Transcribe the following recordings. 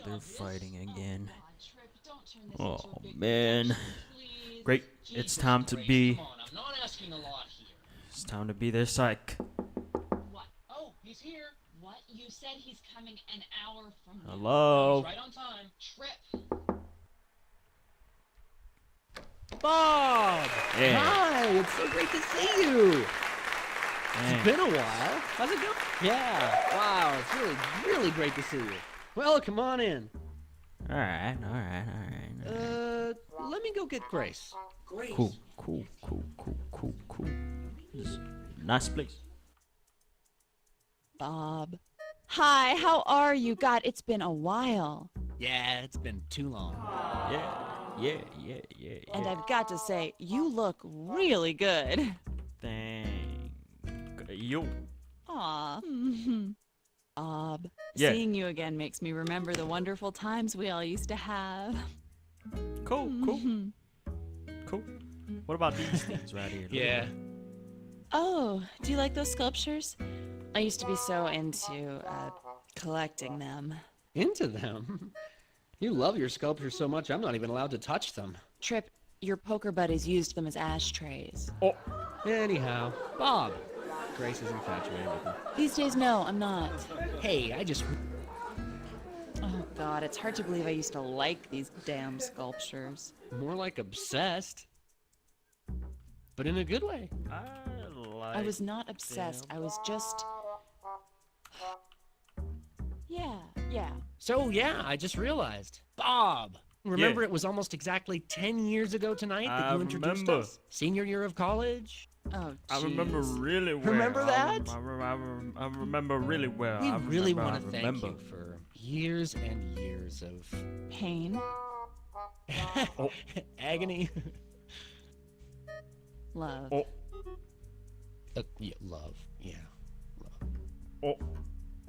they're fighting again. Oh man. Great. It's time to be. I'm not asking a lot here. It's time to be their psych. What? Oh, he's here. What? You said he's coming an hour from now. Hello. He's right on time. Trip. Bob! Yeah. Hi, it's so great to see you. Dang. It's been a while. How's it going? Yeah. Wow, it's really great to see you. Well, come on in. All right. Let me go get Grace. Cool. This is a nice place. Bob. Hi, how are you? God, it's been a while. Yeah, it's been too long. Yeah. And I've got to say, you look really good. Thank you. Aw. Bob, Yeah. seeing you again makes me remember the wonderful times we all used to have. Cool. What about these things right here? Yeah. Oh, do you like those sculptures? I used to be so into collecting them. Into them? You love your sculptures so much, I'm not even allowed to touch them. Trip, your poker buddies used them as ashtrays. Oh, Anyhow, Bob. Grace is infatuated with me. These days, no, I'm not. Hey, I just... Oh, God, it's hard to believe I used to like these damn sculptures. More like obsessed. But in a good way. I was not obsessed. I was just... Yeah. So, yeah, I just realized. Bob! Remember it was almost exactly 10 years ago tonight that I you introduced remember. us? Senior year of college? Oh, I remember jeez. really well. Remember that? I remember really well. We really want to I thank remember. you for years and years of Pain, Oh. agony. love. Oh, Yeah, love. Yeah, love. oh.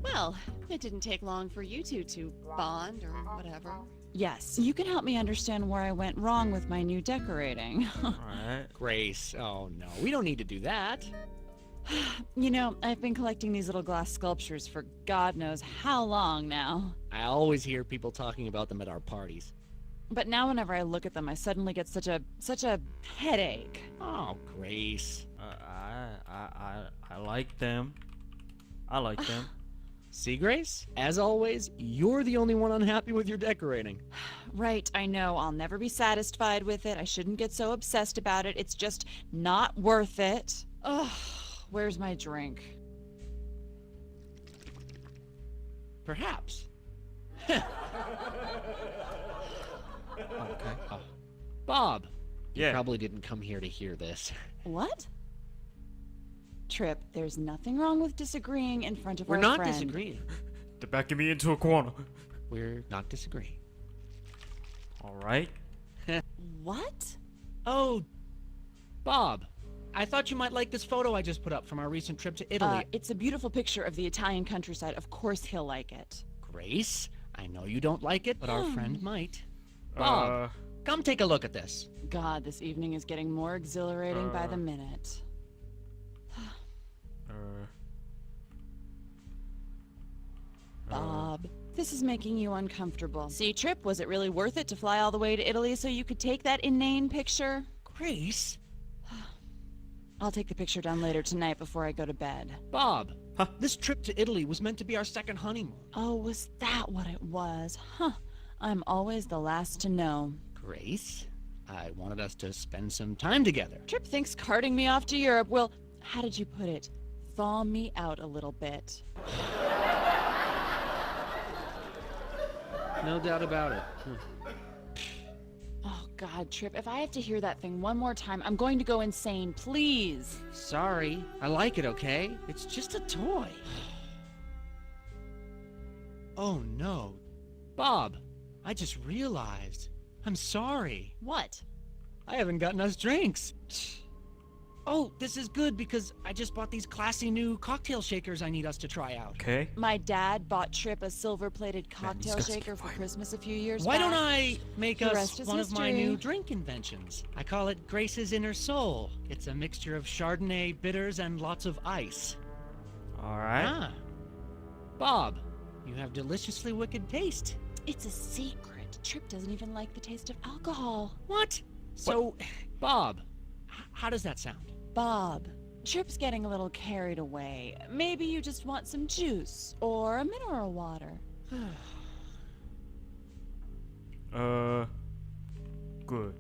Well, it didn't take long for you two to bond or whatever. Yes, you can help me understand where I went wrong with my new decorating. All right. Grace, oh no, we don't need to do that. You know, I've been collecting these little glass sculptures for God knows how long now. I always hear people talking about them at our parties. But now whenever I look at them, I suddenly get such a headache. Oh, Grace. I like them. I like them. See, Grace? As always, you're the only one unhappy with your decorating. Right, I know. I'll never be satisfied with it. I shouldn't get so obsessed about it. It's just not worth it. Ugh, where's my drink? Perhaps. Okay. Bob, you Yeah. probably didn't come here to hear this. What? Trip, there's nothing wrong with disagreeing in front of We're our not friend. disagreeing. They're backing me into a corner. We're not disagreeing. All right. What? Oh, Bob, I thought you might like this photo I just put up from our recent trip to Italy. It's a beautiful picture of the Italian countryside. Of course he'll like it. Grace, I know you don't like it, but our friend might. Bob, come take a look at this. God, this evening is getting more exhilarating by the minute. Bob, this is making you uncomfortable. See, Trip, was it really worth it to fly all the way to Italy so you could take that inane picture? Grace? I'll take the picture done later tonight before I go to bed. Bob, this trip to Italy was meant to be our second honeymoon. Oh, was that what it was? Huh. I'm always the last to know. Grace, I wanted us to spend some time together. Trip thinks carting me off to Europe will, how did you put it, thaw me out a little bit. No doubt about it. Oh, God, Trip, if I have to hear that thing one more time, I'm going to go insane. Please. Sorry, I like it, okay? It's just a toy. Oh, no. Bob, I just realized. I'm sorry. What? I haven't gotten us drinks. Oh, this is good because I just bought these classy new cocktail shakers I need us to try out. Okay. My dad bought Trip a silver-plated he's cocktail got some shaker for fire. Christmas a few years Why back. don't I make The us rest is one of my history. new drink inventions? I call it Grace's Inner Soul. It's a mixture of Chardonnay, bitters, and lots of ice. All right. Ah. Bob, you have deliciously wicked taste. It's a secret. Trip doesn't even like the taste of alcohol. What? So, Bob, how does that sound? Bob, Trip's getting a little carried away. Maybe you just want some juice or a mineral water. Good.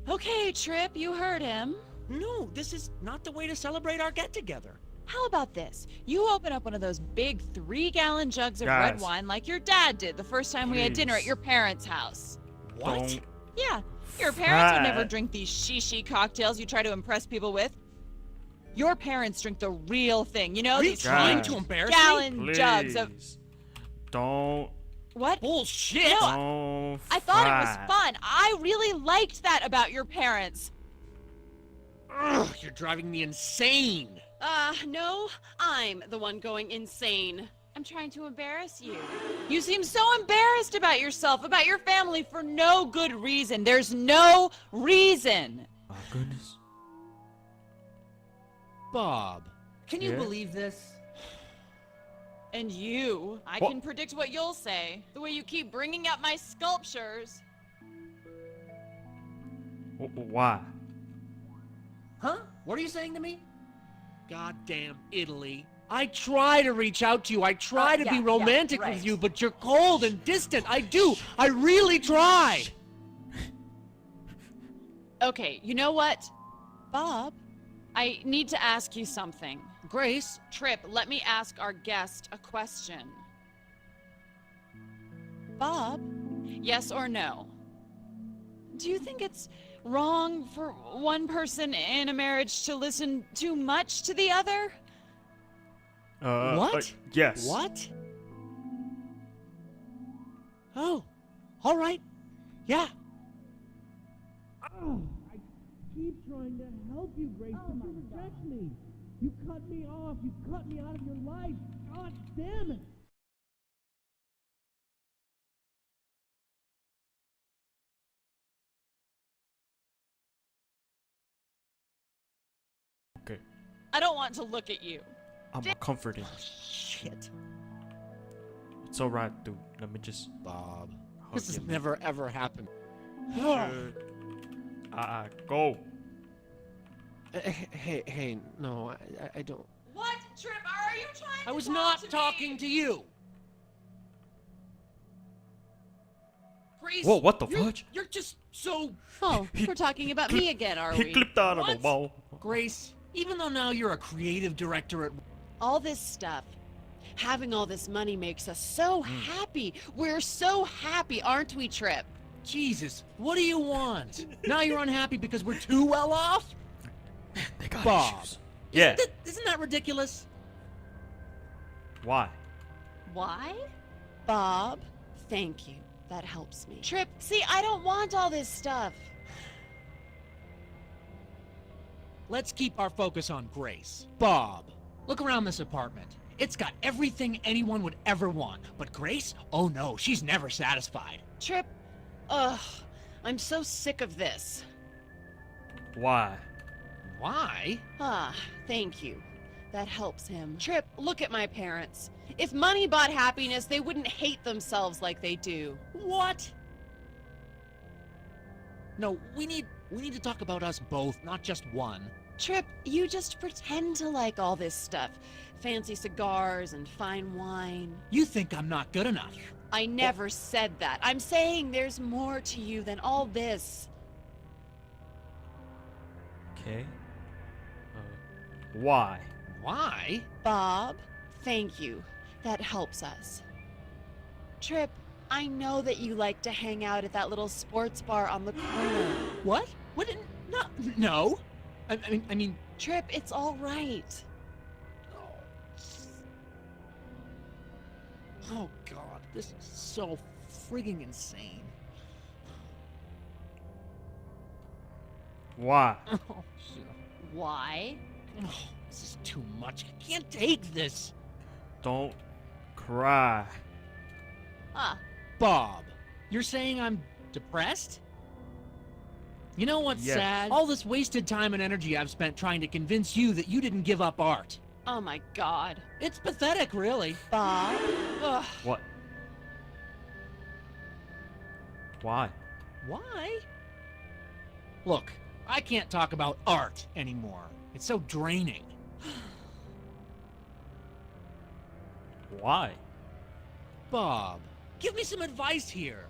Okay, Trip, you heard him. No, this is not the way to celebrate our get-together. How about this? You open up one of those big 3-gallon jugs of red Guys. wine like your dad did the first time we had dinner at Please. your parents' house. What? Don't Yeah, your parents would never fret. drink these shishi cocktails you try to impress people with. Your parents drink the real thing, you know, Are you these trying Guys. to embarrass me? gallon jugs of Please. Don't. what? Bullshit! No, Don't. I thought it was fret. fun. I really liked that about your parents. Ugh, you're driving me insane. No, I'm the one going insane. I'm trying to embarrass you. You seem so embarrassed about yourself, about your family for no good reason. There's no reason. My goodness. Bob, can you Yeah? believe this? And you, I What? can predict what you'll say. The way you keep bringing up my sculptures. Why? Huh? What are you saying to me? Goddamn Italy. I try to reach out to you. I try to be romantic with you, but you're cold and distant. I do. I really try. Okay, you know what? Bob, I need to ask you something. Grace, Trip, let me ask our guest a question. Bob, yes or no? Do you think it's wrong for one person in a marriage to listen too much to the other? What? Yes. what? Oh, all right. Yeah. Oh, I keep trying to help you, Grace, but you reject me. You cut me off. You cut me out of your life. God damn it. Okay. I don't want to look at you. I'm comforting. Shit. It's alright, dude. Let me just Bob. hug This has you. never, ever happened. Go. Hey, no, I don't. What, Trip? Are you trying to I was talk not to talking me? to you. Grace, Whoa, what the You're, fudge? you're just so... Oh, He- we're talking about me again, are He we? clipped out of the What? wall. Grace, even though now you're a creative director at... All this stuff. Having all this money makes us so happy. We're so happy, aren't we, Trip? Jesus, what do you want? Now you're unhappy because we're too well off? They got Bob. issues. Yeah. Isn't that ridiculous? Why? Why? Bob, thank you. That helps me. Trip, see, I don't want all this stuff. Let's keep our focus on Grace. Bob, look around this apartment. It's got everything anyone would ever want. But Grace? Oh no, she's never satisfied. Trip, ugh, I'm so sick of this. Why? Why? Ah, thank you. That helps him. Trip, look at my parents. If money bought happiness, they wouldn't hate themselves like they do. What? No, we need to talk about us both, not just one. Trip, you just pretend to like all this stuff. Fancy cigars and fine wine. You think I'm not good enough. I never said that. I'm saying there's more to you than all this. Okay. Why? Why? Bob, thank you. That helps us. Trip, I know that you like to hang out at that little sports bar on the corner. What? What? No. I mean, Trip, it's all right. oh God, this is so frigging insane. Why? Oh, shit. Why? Oh, this is too much. I can't take this. Don't cry. Huh. Bob, you're saying I'm depressed? You know what's Yes. sad? All this wasted time and energy I've spent trying to convince you that you didn't give up art. Oh my God. It's pathetic, really. Bob? Ugh. What? Why? Why? Look, I can't talk about art anymore. It's so draining. Why? Bob, give me some advice here.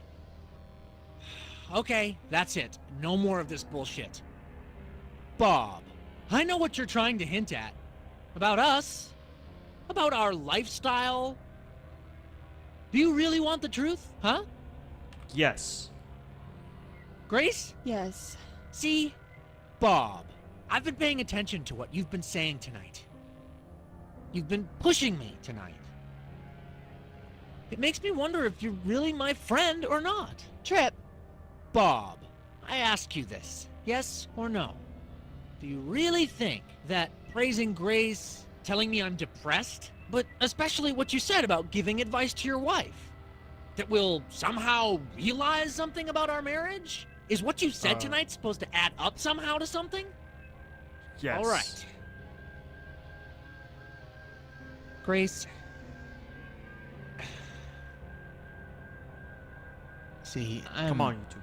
Okay, that's it. No more of this bullshit. Bob, I know what you're trying to hint at. About us. About our lifestyle. Do you really want the truth, huh? Yes. Grace? Yes. See? Bob, I've been paying attention to what you've been saying tonight. You've been pushing me tonight. It makes me wonder if you're really my friend or not. Trip. Bob, I ask you this, yes or no? Do you really think that praising Grace, telling me I'm depressed, but especially what you said about giving advice to your wife, that we'll somehow realize something about our marriage? Is what you said tonight supposed to add up somehow to something? Yes. All right. Grace. See, I'm Come on, you two.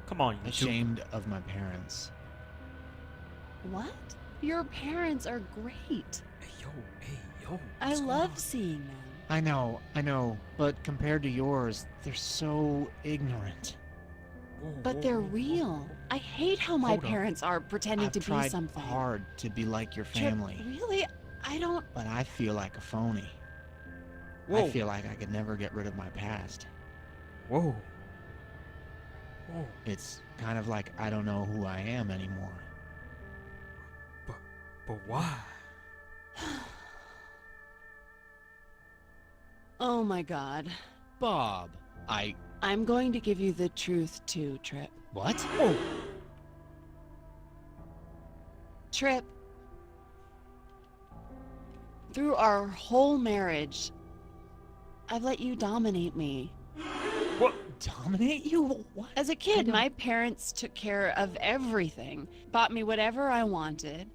Come on, you two. ashamed of my parents. What? Your parents are great. Hey, yo, hey, yo. I what's going love on? seeing them. I know, but compared to yours, they're so ignorant. Whoa, But whoa, they're whoa, whoa, real. whoa. I hate how my Hold on. parents are pretending I've to be tried something. hard to be like your Trip, family, really? I don't. but I feel like a phony. Whoa. I feel like I could never get rid of my past. Whoa. Whoa. It's kind of like I don't know who I am anymore. But why? Oh my god. Bob, I'm going to give you the truth too, Trip. what? Whoa. Trip. Through our whole marriage, I've let you dominate me. What? Dominate you? What? As a I kid, don't- my parents took care of everything, bought me whatever I wanted,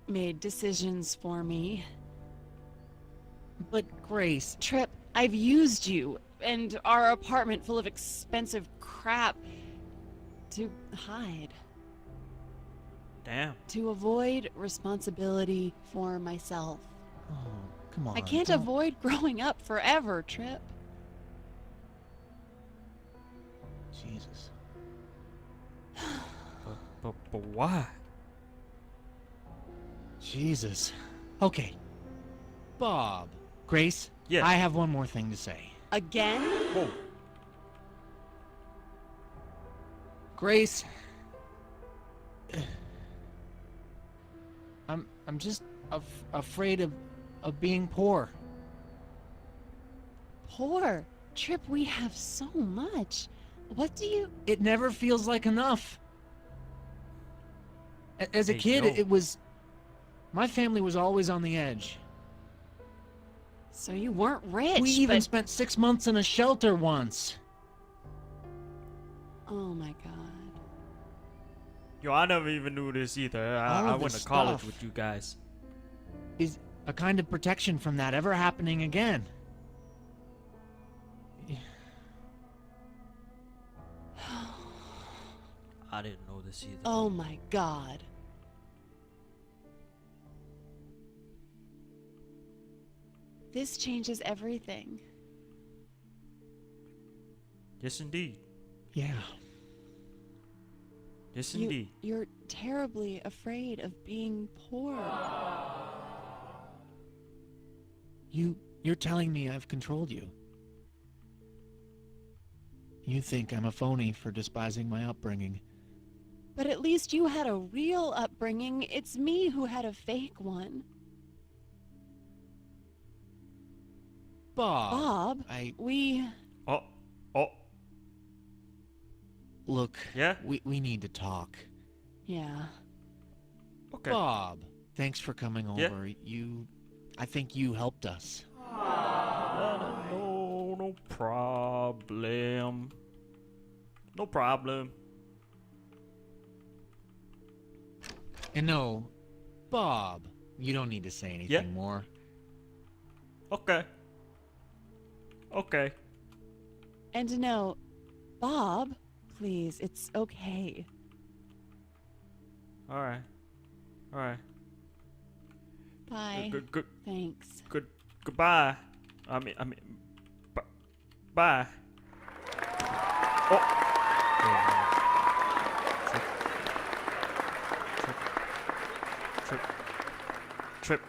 made decisions for me. But Grace, Trip, I've used you and our apartment full of expensive crap to hide, Damn. to avoid responsibility for myself. oh, come on. I can't don't- avoid growing up forever, Trip. Jesus. But why? Jesus. Okay. Bob. Grace, Yes. I have one more thing to say. Again? Whoa. Grace. I'm just afraid of being poor. Poor. Trip, we have so much. What do you... It never feels like enough. As a Hey, kid, yo. it was... My family was always on the edge. So you weren't rich, We even but... spent 6 months in a shelter once. Oh my god. Yo, I never even knew this either. All I of went this to college stuff. with you guys. Is a kind of protection from that ever happening again. I didn't know this either. Oh my god. This changes everything. Yes, indeed. Yeah. Yes, indeed. You're terribly afraid of being poor. You're telling me I've controlled you. You think I'm a phony for despising my upbringing. But at least you had a real upbringing. It's me who had a fake one. Bob. Bob, Oh. Oh. Look, Yeah? we need to talk. Yeah. Okay. Bob, thanks for coming Yeah? over. I think you helped us. No problem. No problem. And no, Bob, you don't need to say anything Yeah? more. Okay. Okay. And no, Bob, please, it's okay. All right. All right. Bye. Good. Thanks. Goodbye. Bye. Oh. Trip. Trip.